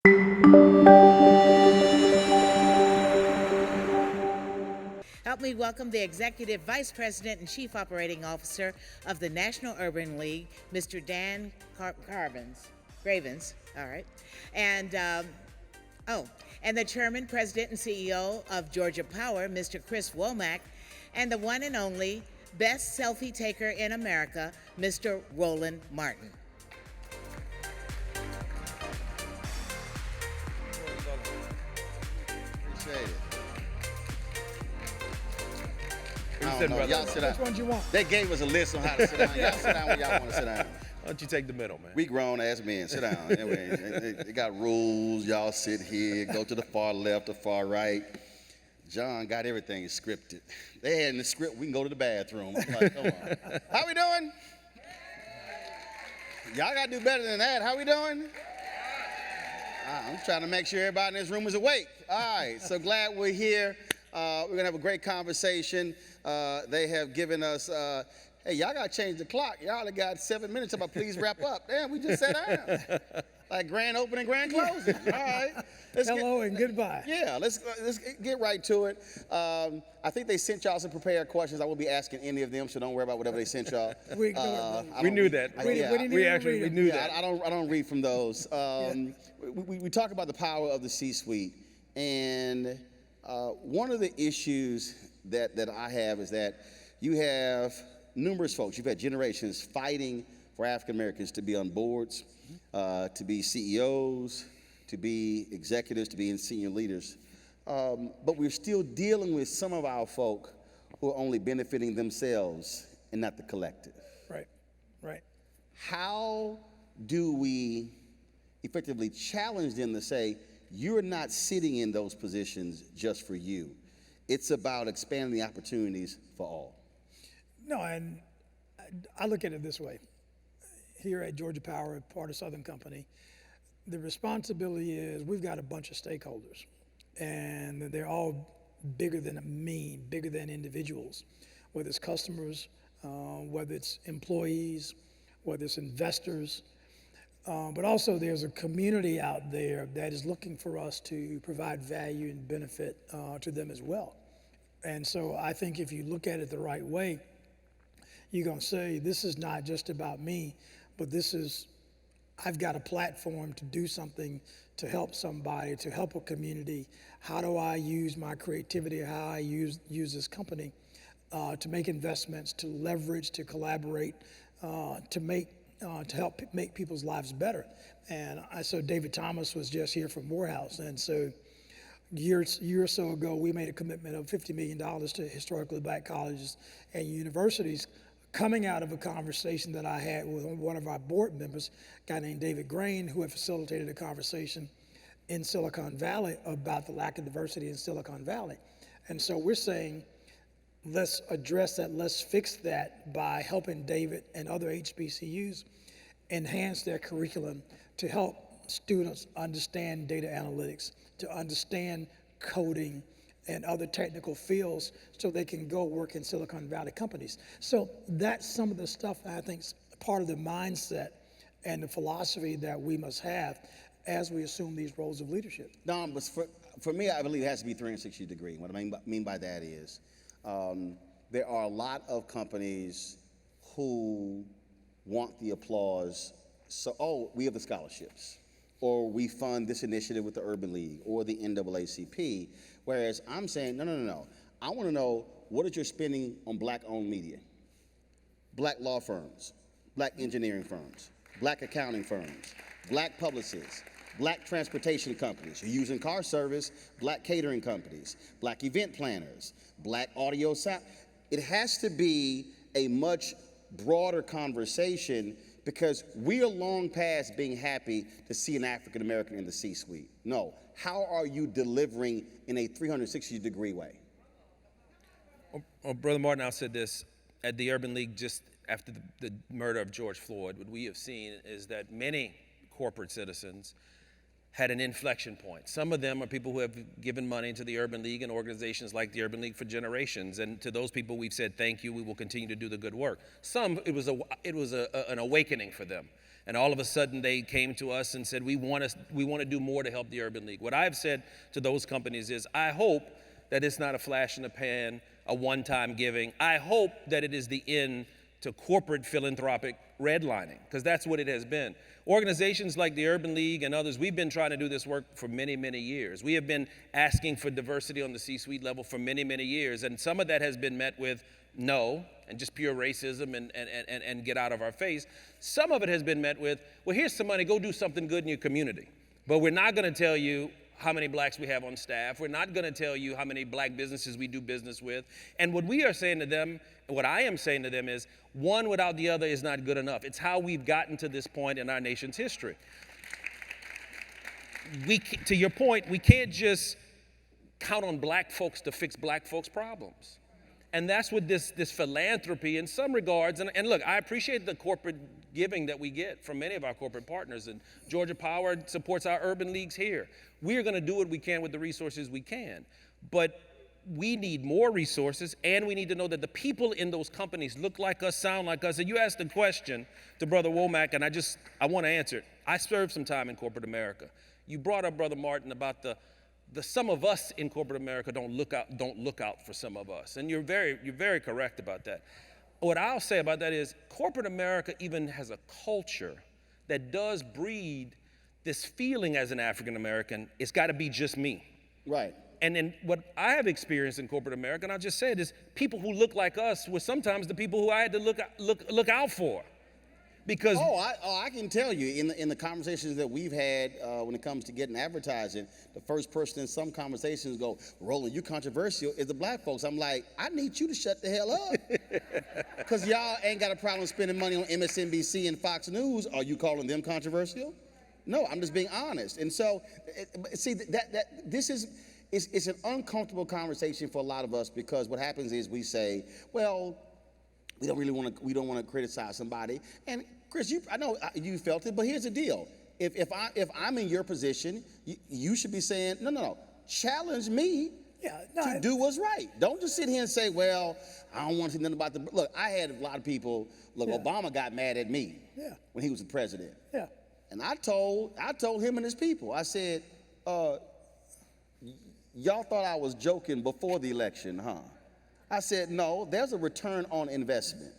Help me welcome the Executive Vice President and Chief Operating Officer of the National Urban League, Mr. Dan Gravens, all right, and and the Chairman, President, and CEO of Georgia Power, Mr. Chris Womack, and the one and only best selfie taker in America, Mr. Roland Martin. Appreciate it. I don't know. Y'all sit down. Which ones you want? They gave us a list on how to sit down. Y'all sit down when y'all want to sit down. Why don't you take the middle, man? We grown ass men. Sit down. Anyway, they got rules. Y'all sit here. Go to the far left, the far right. John got everything scripted. They had in the script, we can go to the bathroom. I'm like, come on. How we doing? Y'all got to do better than that. How we doing? I'm trying to make sure everybody in this room is awake. All right, so glad we're here. We're going to have a great conversation. They have given us, hey, y'all got to change the clock. Y'all have got 7 minutes about please wrap up. Damn, we just sat down. Like grand opening, grand closing. All right. Hello and goodbye. Yeah, let's get right to it. I think they sent y'all some prepared questions. I won't be asking any of them, so don't worry about whatever they sent y'all. We ignored them. We knew that. We knew Yeah, that. I don't read from those. We talk about the power of the C-suite, and one of the issues that I have is that you have numerous folks. You've had generations fighting for African Americans to be on boards, to be CEOs, to be executives, to be in senior leaders. But we're still dealing with some of our folk who are only benefiting themselves and not the collective. Right. How do we effectively challenge them to say, you're not sitting in those positions just for you. It's about expanding the opportunities for all. No, and I look at it this way. Here at Georgia Power, part of Southern Company, the responsibility is we've got a bunch of stakeholders, and they're all bigger than me, bigger than individuals, whether it's customers, whether it's employees, whether it's investors, but also there's a community out there that is looking for us to provide value and benefit to them as well. And so I think if you look at it the right way, you're gonna say, this is not just about me, but this is, I've got a platform to do something to help somebody, to help a community. How do I use my creativity, how I use this company to make investments, to leverage, to collaborate, to help make people's lives better. And I saw David Thomas was just here from Morehouse, and so a year or so ago, we made a commitment of $50 million to historically black colleges and universities, coming out of a conversation that I had with one of our board members, a guy named David Grain, who had facilitated a conversation in Silicon Valley about the lack of diversity in Silicon Valley. And so we're saying, let's address that, let's fix that by helping David and other HBCUs enhance their curriculum to help students understand data analytics, to understand coding and other technical fields so they can go work in Silicon Valley companies. So that's some of the stuff I think is part of the mindset and the philosophy that we must have as we assume these roles of leadership. No, but for me, I believe it has to be 360 degree. What I mean by that is, there are a lot of companies who want the applause. So, oh, we have the scholarships, or we fund this initiative with the Urban League or the NAACP. Whereas I'm saying, no. I want to know, what is your spending on black-owned media, black law firms, black engineering firms, black accounting firms, black publicists, black transportation companies, you're using car service, black catering companies, black event planners, black audio sound. It has to be a much broader conversation, because we are long past being happy to see an African American in the C-suite. No, how are you delivering in a 360-degree way? Well, Brother Martin, I said this at the Urban League just after the murder of George Floyd. What we have seen is that many corporate citizens had an inflection point. Some of them are people who have given money to the Urban League and organizations like the Urban League for generations. And to those people, we've said, thank you, we will continue to do the good work. Some, it was an awakening for them. And all of a sudden they came to us and said, we want to do more to help the Urban League. What I've said to those companies is, I hope that it's not a flash in the pan, a one-time giving. I hope that it is the end to corporate philanthropic redlining, because that's what it has been. Organizations like the Urban League and others, we've been trying to do this work for many, many years. We have been asking for diversity on the C-suite level for many, many years, and some of that has been met with no, and just pure racism and get out of our face. Some of it has been met with, well, here's some money, go do something good in your community. But we're not gonna tell you how many blacks we have on staff. We're not gonna tell you how many black businesses we do business with. And what we are saying to them, what I am saying to them is, one without the other is not good enough. It's how we've gotten to this point in our nation's history. To your point, we can't just count on black folks to fix black folks' problems. And that's what this philanthropy in some regards, and look, I appreciate the corporate giving that we get from many of our corporate partners, and Georgia Power supports our urban leagues here. We are gonna do what we can with the resources we can, but we need more resources, and we need to know that the people in those companies look like us, sound like us. And you asked a question to Brother Womack, and I wanna answer it. I served some time in corporate America. You brought up, Brother Martin, about the some of us in corporate America don't look out for some of us. And you're very correct about that. What I'll say about that is corporate America even has a culture that does breed this feeling as an African American, it's gotta be just me. Right. And then what I have experienced in corporate America, and I'll just say it, is people who look like us were sometimes the people who I had to look out for. Because I can tell you in the conversations that we've had when it comes to getting advertising, the first person in some conversations go, Roland, you controversial, is the black folks. I'm like, I need you to shut the hell up. Because y'all ain't got a problem spending money on MSNBC and Fox News. Are you calling them controversial? No, I'm just being honest. And so, see, this is, it's an uncomfortable conversation for a lot of us, because what happens is we say, well, we don't want to criticize somebody. And Chris, I know you felt it, but here's the deal. If I'm in your position, you should be saying, no, challenge me to do what's right. Don't just sit here and say, well, I don't want to see nothing about the, look, I had a lot of people, Obama got mad at me when he was the president. Yeah. And I told him and his people, I said, y'all thought I was joking before the election, huh? I said, no, there's a return on investment.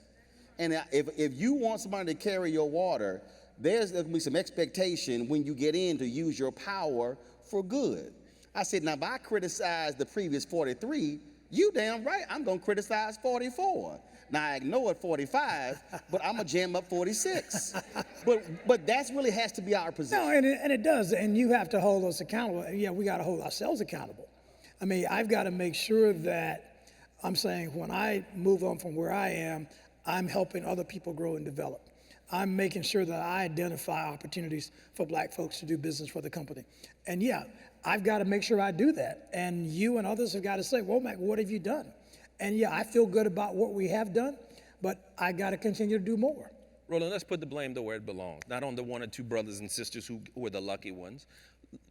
And if you want somebody to carry your water, there's going to be some expectation when you get in to use your power for good. I said, now if I criticize the previous 43, you damn right, I'm going to criticize 44. Now I ignored 45, but I'm going to jam up 46. But that really has to be our position. No, and it does, and you have to hold us accountable. Yeah, we got to hold ourselves accountable. I mean, I've got to make sure that I'm saying when I move on from where I am, I'm helping other people grow and develop. I'm making sure that I identify opportunities for black folks to do business for the company. And yeah, I've got to make sure I do that. And you and others have got to say, well, Mac, what have you done? And yeah, I feel good about what we have done, but I got to continue to do more. Roland, let's put the blame where it belongs, not on the one or two brothers and sisters who were the lucky ones.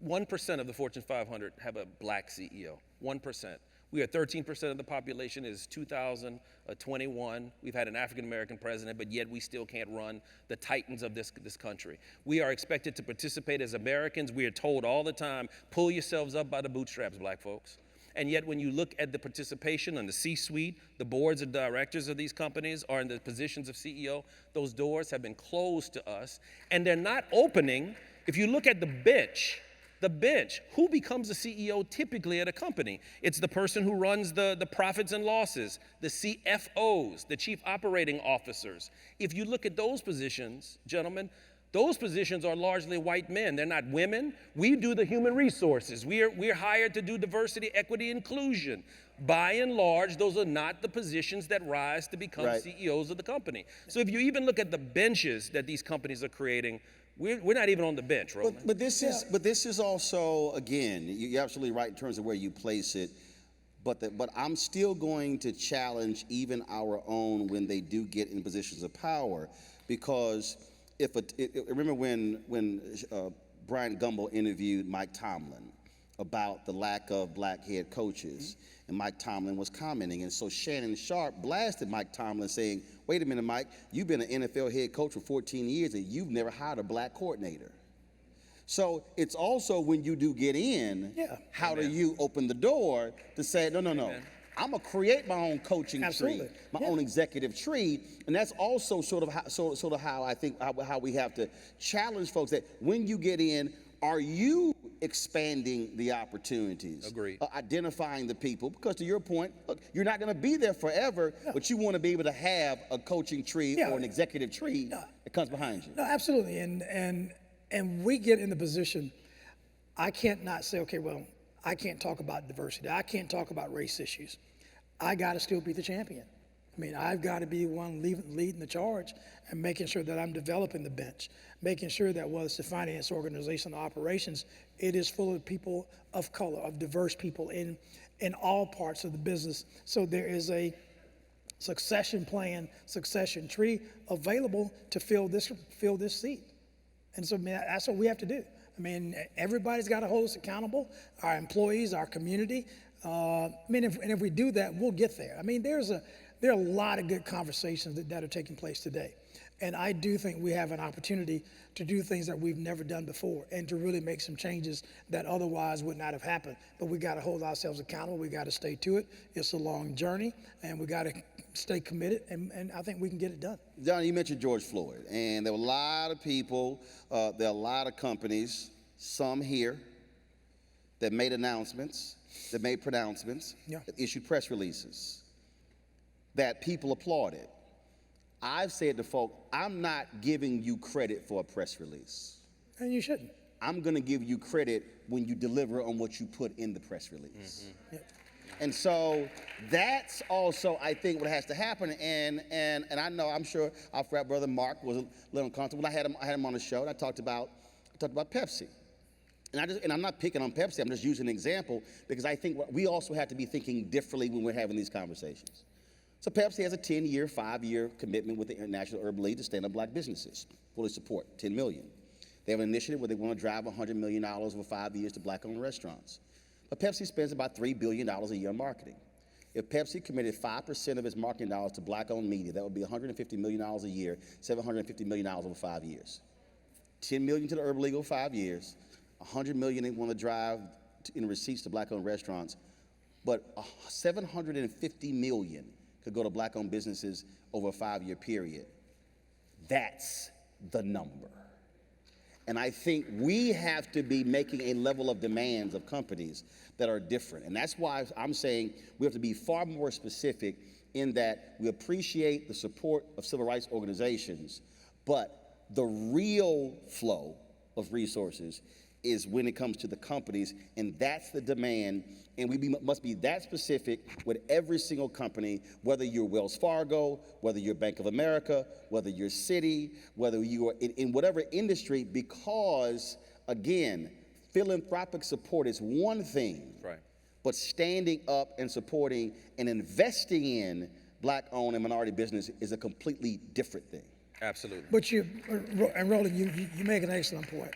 1% of the Fortune 500 have a black CEO, 1%. We are 13% of the population. It is 2021. We've had an African-American president, but yet we still can't run the titans of this country. We are expected to participate as Americans. We are told all the time, pull yourselves up by the bootstraps, black folks. And yet when you look at the participation on the C-suite, the boards of directors of these companies are in the positions of CEO, those doors have been closed to us, and they're not opening. If you look at the bench, who becomes the CEO typically at a company? It's the person who runs the profits and losses, the CFOs, the chief operating officers. If you look at those positions, gentlemen, those positions are largely white men. They're not women. We do the human resources. We're hired to do diversity, equity, inclusion. By and large, those are not the positions that rise to become CEOs of the company. So if you even look at the benches that these companies are creating, we're not even on the bench, Roland. But this is also, again, you're absolutely right in terms of where you place it. But I'm still going to challenge even our own when they do get in positions of power, because remember when Brian Gumbel interviewed Mike Tomlin, about the lack of black head coaches, and Mike Tomlin was commenting. And so Shannon Sharp blasted Mike Tomlin saying, wait a minute, Mike, you've been an NFL head coach for 14 years and you've never hired a black coordinator. So it's also when you do get in, how do you open the door to say, no, I'm gonna create my own coaching tree, my own executive tree, and that's also sort of how I think how we have to challenge folks that when you get in, are you expanding the opportunities? Agreed. Identifying the people, because to your point, look, you're not gonna be there forever, but you want to be able to have a coaching tree or an executive tree that comes behind you. No, absolutely, and we get in the position, I can't not say, okay, well, I can't talk about diversity. I can't talk about race issues. I got to still be the champion. I mean, I've got to be the one leading the charge and making sure that I'm developing the bench, making sure that whether it's the finance organization or operations, it is full of people of color, of diverse people in all parts of the business. So there is a succession plan, succession tree available to fill this seat. And so, man, that's what we have to do. I mean, everybody's got to hold us accountable, our employees, our community. If we do that, we'll get there. I mean, there are a lot of good conversations that are taking place today. And I do think we have an opportunity to do things that we've never done before and to really make some changes that otherwise would not have happened. But we got to hold ourselves accountable. We got to stay to it. It's a long journey, and we got to stay committed, and I think we can get it done. John, you mentioned George Floyd, and there were a lot of people, there are a lot of companies, some here, that made announcements, that made pronouncements, that issued press releases, that people applauded. I've said to folk, I'm not giving you credit for a press release. And you shouldn't. I'm gonna give you credit when you deliver on what you put in the press release. And so that's also, I think, what has to happen. And I know, I'm sure our frat brother Mark was a little uncomfortable. I had him on the show, and I talked about Pepsi. And I'm not picking on Pepsi. I'm just using an example because I think we also have to be thinking differently when we're having these conversations. So Pepsi has a 10-year, 5-year commitment with the International Urban League to stand up black businesses, fully support, $10 million. They have an initiative where they want to drive $100 million over 5 years to black-owned restaurants. But Pepsi spends about $3 billion a year on marketing. If Pepsi committed 5% of its marketing dollars to black-owned media, that would be $150 million a year, $750 million over 5 years. $10 million to the Urban League over 5 years, $100 million they want to drive in receipts to black-owned restaurants, but $750 million could go to black-owned businesses over a 5-year period. That's the number. And I think we have to be making a level of demands of companies that are different. And that's why I'm saying we have to be far more specific in that we appreciate the support of civil rights organizations, but the real flow of resources is when it comes to the companies, and that's the demand. And we must be that specific with every single company, whether you're Wells Fargo, whether you're Bank of America, whether you're Citi, whether you are in whatever industry, because, again, philanthropic support is one thing, but standing up and supporting and investing in black-owned and minority business is a completely different thing. Absolutely. But Roland, you make an excellent point.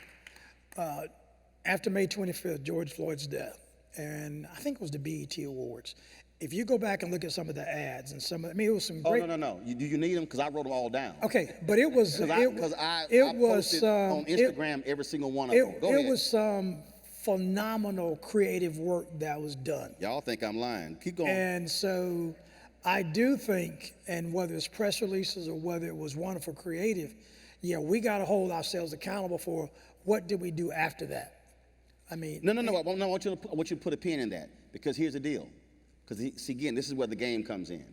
After May 25th, George Floyd's death, and I think it was the BET Awards, if you go back and look at some of the ads and it was some great... Oh, no. Do you need them? Because I wrote them all down. Okay, but it was... Because I posted on Instagram every single one of them. Go ahead. It was some phenomenal creative work that was done. Y'all think I'm lying. Keep going. And so I do think, and whether it's press releases or whether it was wonderful creative, we got to hold ourselves accountable for what did we do after that. I mean... No, I want you to put a pin in that, because here's the deal. Because, see, again, this is where the game comes in.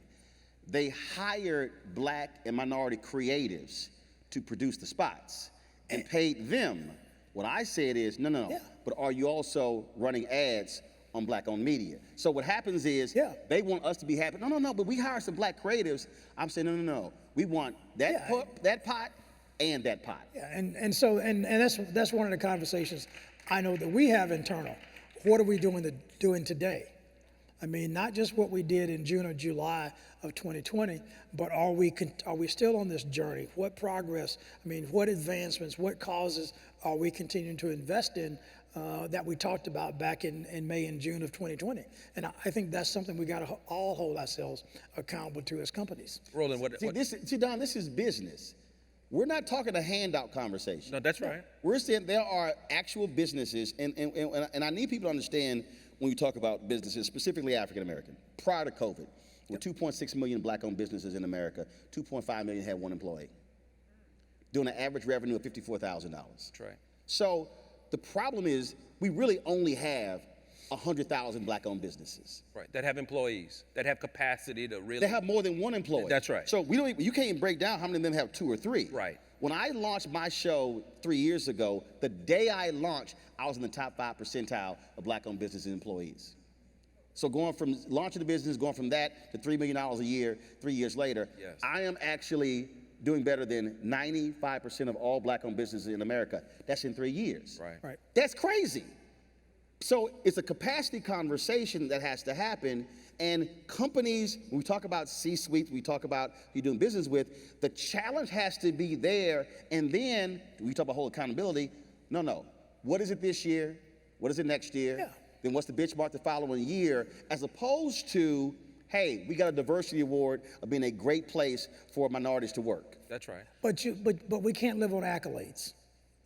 They hired black and minority creatives to produce the spots and paid them. What I said is, no, but are you also running ads on black-owned media? So what happens is they want us to be happy. No, but we hired some black creatives. I'm saying, no. We want that pot and that pot. Yeah, and so that's one of the conversations I know that we have internal. What are we doing today? I mean, not just what we did in June or July of 2020, but are we still on this journey? What progress? I mean, what advancements? What causes are we continuing to invest in that we talked about back in May and June of 2020. And I think that's something we got to all hold ourselves accountable to as companies. Roland, what? See, Don, this is business. We're not talking a handout conversation. No, that's right. We're saying there are actual businesses, and I need people to understand when we talk about businesses, specifically African American. Prior to COVID, there were 2.6 million black-owned businesses in America. 2.5 million had one employee, doing an average revenue of $54,000. That's right. So the problem is we really only have 100,000 black-owned businesses. Right. That have employees, that have capacity to really. They have more than one employee. That's right. So you can't even break down how many of them have 2 or 3. Right. When I launched my show 3 years ago, the day I launched, I was in the top 5 percentile of black-owned business employees. So going from launching the business, going from that to $3 million a year, 3 years later, Yes. I am actually doing better than 95% of all black-owned businesses in America. That's in 3 years. Right. That's crazy. So it's a capacity conversation that has to happen. And companies, when we talk about C-suite, we talk about who you're doing business with, the challenge has to be there. And then we talk about whole accountability. No. What is it this year? What is it next year? Yeah. Then what's the benchmark the following year? As opposed to, hey, we got a diversity award of being a great place for minorities to work. That's right. But we can't live on accolades,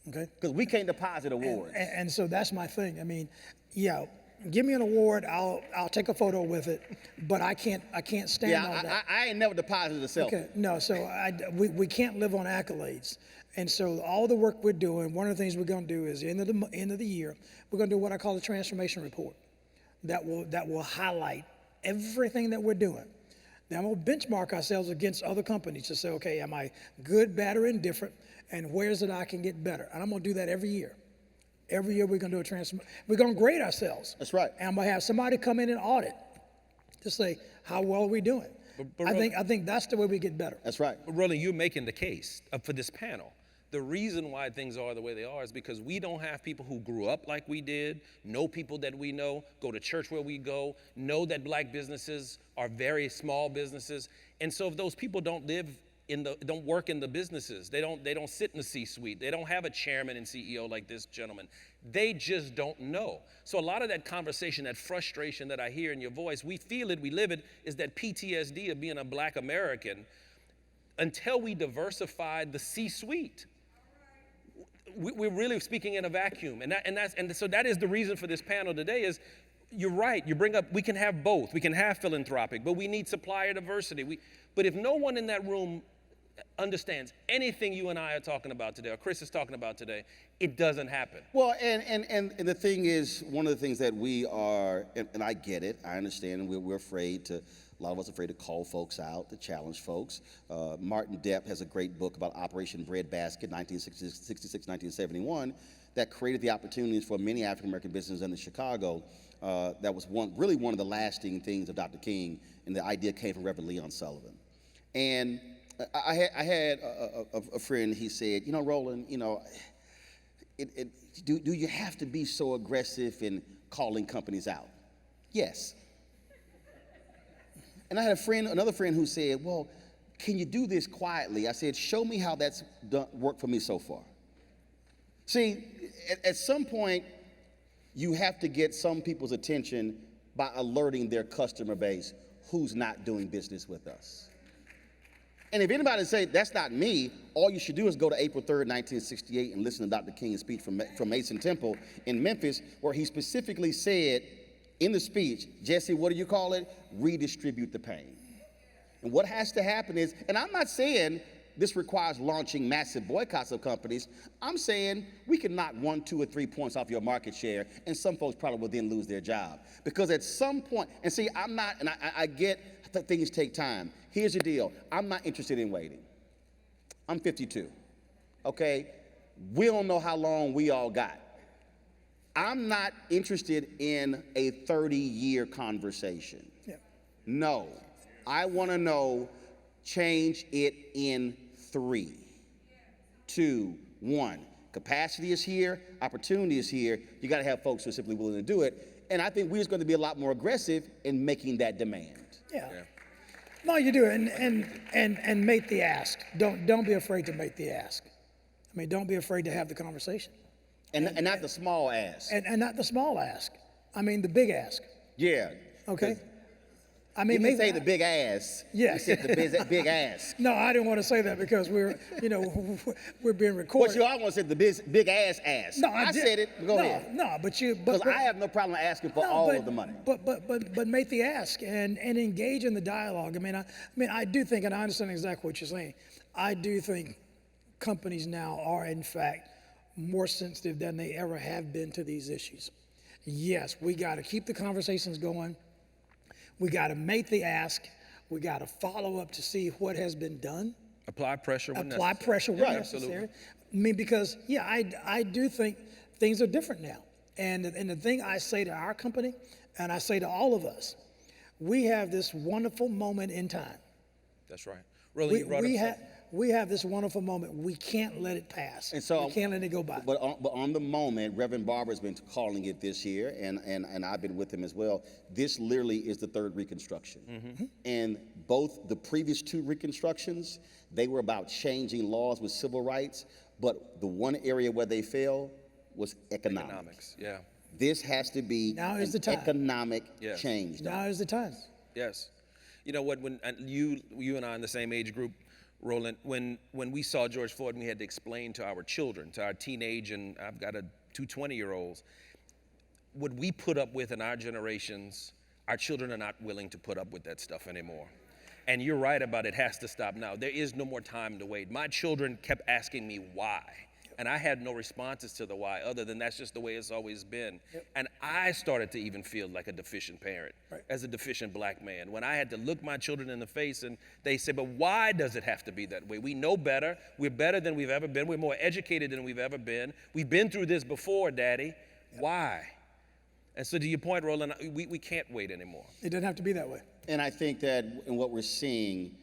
okay? Because we can't deposit awards. And so that's my thing. I mean, yeah, give me an award, I'll take a photo with it, but I can't stand on that. I ain't never deposited a selfie. Okay, no, so we can't live on accolades. And so all the work we're doing, one of the things we're going to do is end of the year, we're going to do what I call a transformation report that will highlight everything that we're doing. Then we'll benchmark ourselves against other companies to say, okay, am I good, bad, or indifferent, and where is it I can get better? And I'm going to do that every year. Every year we're going to do a transformation. We're going to grade ourselves. That's right. And I'm going to have somebody come in and audit to say, how well are we doing? But I think that's the way we get better. That's right. But Roland, you're making the case for this panel. The reason why things are the way they are is because we don't have people who grew up like we did, know people that we know, go to church where we go, know that black businesses are very small businesses. And so if those people don't work in the businesses, they don't sit in the C-suite, they don't have a chairman and CEO like this gentleman, they just don't know. So a lot of that conversation, that frustration that I hear in your voice, we feel it, we live it, is that PTSD of being a black American until we diversified the C-suite. We're really speaking in a vacuum, and so that is the reason for this panel today. Is you're right. You bring up we can have both. We can have philanthropic, but we need supplier diversity. But if no one in that room understands anything you and I are talking about today, or Chris is talking about today, it doesn't happen. Well, and the thing is, one of the things that we are, and I get it, I understand, and we're afraid to. A lot of us are afraid to call folks out, to challenge folks. Martin Depp has a great book about Operation Breadbasket, 1966, 1971, that created the opportunities for many African-American businesses in Chicago. That was really one of the lasting things of Dr. King, and the idea came from Reverend Leon Sullivan. And I had a friend, he said, Roland, do you have to be so aggressive in calling companies out? Yes. And I had another friend who said, well, can you do this quietly? I said, show me how that's worked for me so far. See, at some point, you have to get some people's attention by alerting their customer base who's not doing business with us. And if anybody say, that's not me, all you should do is go to April 3rd, 1968 and listen to Dr. King's speech from Mason Temple in Memphis, where he specifically said, in the speech, Jesse, what do you call it? Redistribute the pain. And what has to happen is, and I'm not saying this requires launching massive boycotts of companies. I'm saying we can knock 1, 2, or 3 points off your market share, and some folks probably will then lose their job. Because at some point, and see, I'm not, and I get that things take time. Here's the deal. I'm not interested in waiting. I'm 52, okay? We don't know how long we all got. I'm not interested in a 30-year conversation. Yeah. No, I want to know, change it in 3, 2, 1. Capacity is here, opportunity is here. You got to have folks who are simply willing to do it. And I think we're just going to be a lot more aggressive in making that demand. Yeah. No, you do, and make the ask. Don't be afraid to make the ask. I mean, don't be afraid to have the conversation. And not the small ask. And not the small ask. I mean the big ask. Yeah. Okay. I You mean, didn't say maybe, the big ass. Yes. You said the big ass. no, I didn't want to say that because we're being recorded. But you almost said the big ass. No, I did- said it. Go no, ahead. No, but Because I have no problem asking for all of the money. But make the ask and engage in the dialogue. I do think, and I understand exactly what you're saying. I do think companies now are in fact more sensitive than they ever have been to these issues. Yes, we got to keep the conversations going. We got to make the ask. We got to follow up to see what has been done. Apply pressure when Apply necessary. pressure when Right. necessary. I mean, because I do think things are different now. And the thing I say to our company, and I say to all of us, we have this wonderful moment in time. That's right. Roland, you brought up something. We have this wonderful moment. We can't let it pass. And so, we can't let it go by. But on the moment, Reverend Barber's been calling it this year, and I've been with him as well. This literally is the third Reconstruction. Mm-hmm. And both the previous two Reconstructions, they were about changing laws with civil rights, but the one area where they failed was economics. Economics, yeah. This has to be Now is an the time. economic Yes. change. Now is the time. Yes. You know what, when and you and I are in the same age group, Roland, when we saw George Floyd, we had to explain to our children, to our teenage, and I've got two 20-year-olds, what we put up with in our generations, our children are not willing to put up with that stuff anymore. And you're right about it has to stop now. There is no more time to wait. My children kept asking me why. And I had no responses to the why other than that's just the way it's always been. Yep. And I started to even feel like a deficient parent, Right. as a deficient black man. When I had to look my children in the face and they said, but why does it have to be that way? We know better. We're better than we've ever been. We're more educated than we've ever been. We've been through this before, Daddy. Yep. Why? And so to your point, Roland, we can't wait anymore. It doesn't have to be that way. And I think that in what we're seeing,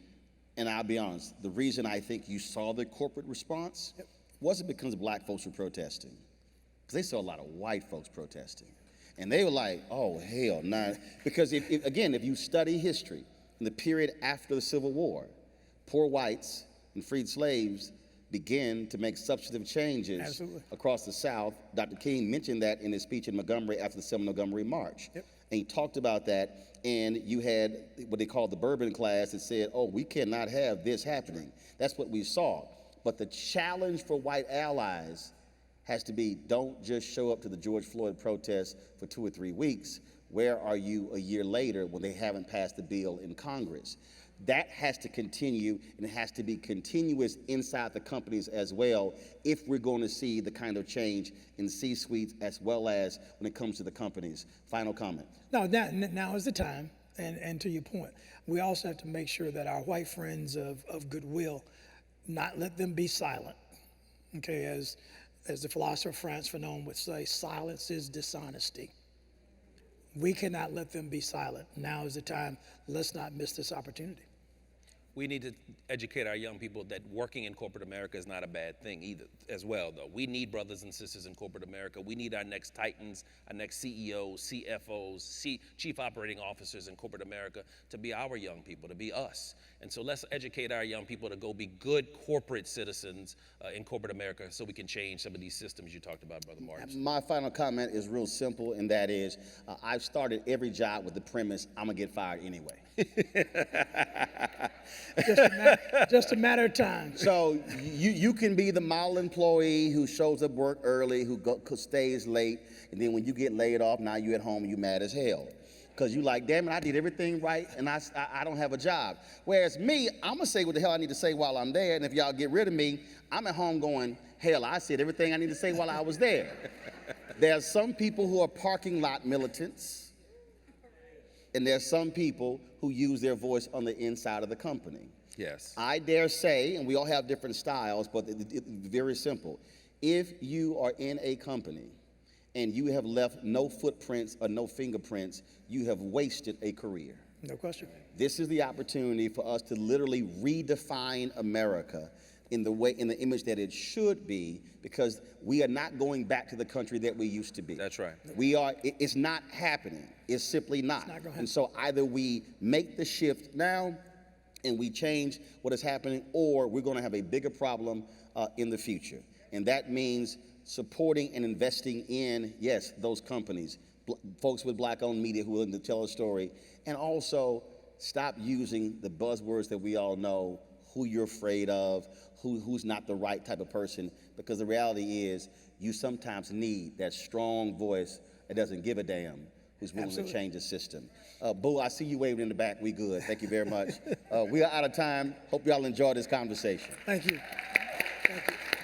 and I'll be honest, the reason I think you saw the corporate response wasn't because black folks were protesting, because they saw a lot of white folks protesting. And they were like, oh, hell, nah. Because if you study history, in the period after the Civil War, poor whites and freed slaves began to make substantive changes Absolutely. across the South. Dr. King mentioned that in his speech in Montgomery after the 7 Montgomery March. Yep. And he talked about that, and you had what they called the Bourbon class that said, oh, we cannot have this happening. That's what we saw. But the challenge for white allies has to be, don't just show up to the George Floyd protest for 2 or 3 weeks. Where are you a year later when they haven't passed the bill in Congress? That has to continue, and it has to be continuous inside the companies as well if we're going to see the kind of change in C-suites as well as when it comes to the companies. Final comment. Now is the time, and to your point, we also have to make sure that our white friends of goodwill, not let them be silent. Okay, as the philosopher Frantz Fanon would say, silence is dishonesty. We cannot let them be silent. Now is the time. Let's not miss this opportunity. We need to educate our young people that working in corporate America is not a bad thing either, as well, though. We need brothers and sisters in corporate America. We need our next titans, our next CEOs, CFOs, chief operating officers in corporate America to be our young people, to be us. And so let's educate our young people to go be good corporate citizens in corporate America so we can change some of these systems you talked about, Brother Martin. My final comment is real simple, and that is, I've started every job with the premise, I'm gonna get fired anyway. Just a matter of time. So you can be the model employee who shows up work early, who stays late, and then when you get laid off, now you at home and you mad as hell. Because you like, damn it, I did everything right, and I don't have a job. Whereas me, I'm gonna say what the hell I need to say while I'm there, and if y'all get rid of me, I'm at home going, hell, I said everything I need to say while I was there. There's some people who are parking lot militants, and there's some people who use their voice on the inside of the company. Yes. I dare say, and we all have different styles, but it's very simple. If you are in a company and you have left no footprints or no fingerprints, you have wasted a career. No question. This is the opportunity for us to literally redefine America in the image that it should be, because we are not going back to the country that we used to be. That's right. It's not happening. It's simply not. It's not gonna happen. And so either we make the shift now and we change what is happening, or we're going to have a bigger problem in the future. And that means supporting and investing in, yes, those companies, folks with black-owned media who are willing to tell a story, and also stop using the buzzwords that we all know, who you're afraid of, who's not the right type of person, because the reality is you sometimes need that strong voice that doesn't give a damn, who's willing to change the system. Boo, I see you waving in the back. We good. Thank you very much. We are out of time. Hope y'all enjoyed this conversation. Thank you. Thank you.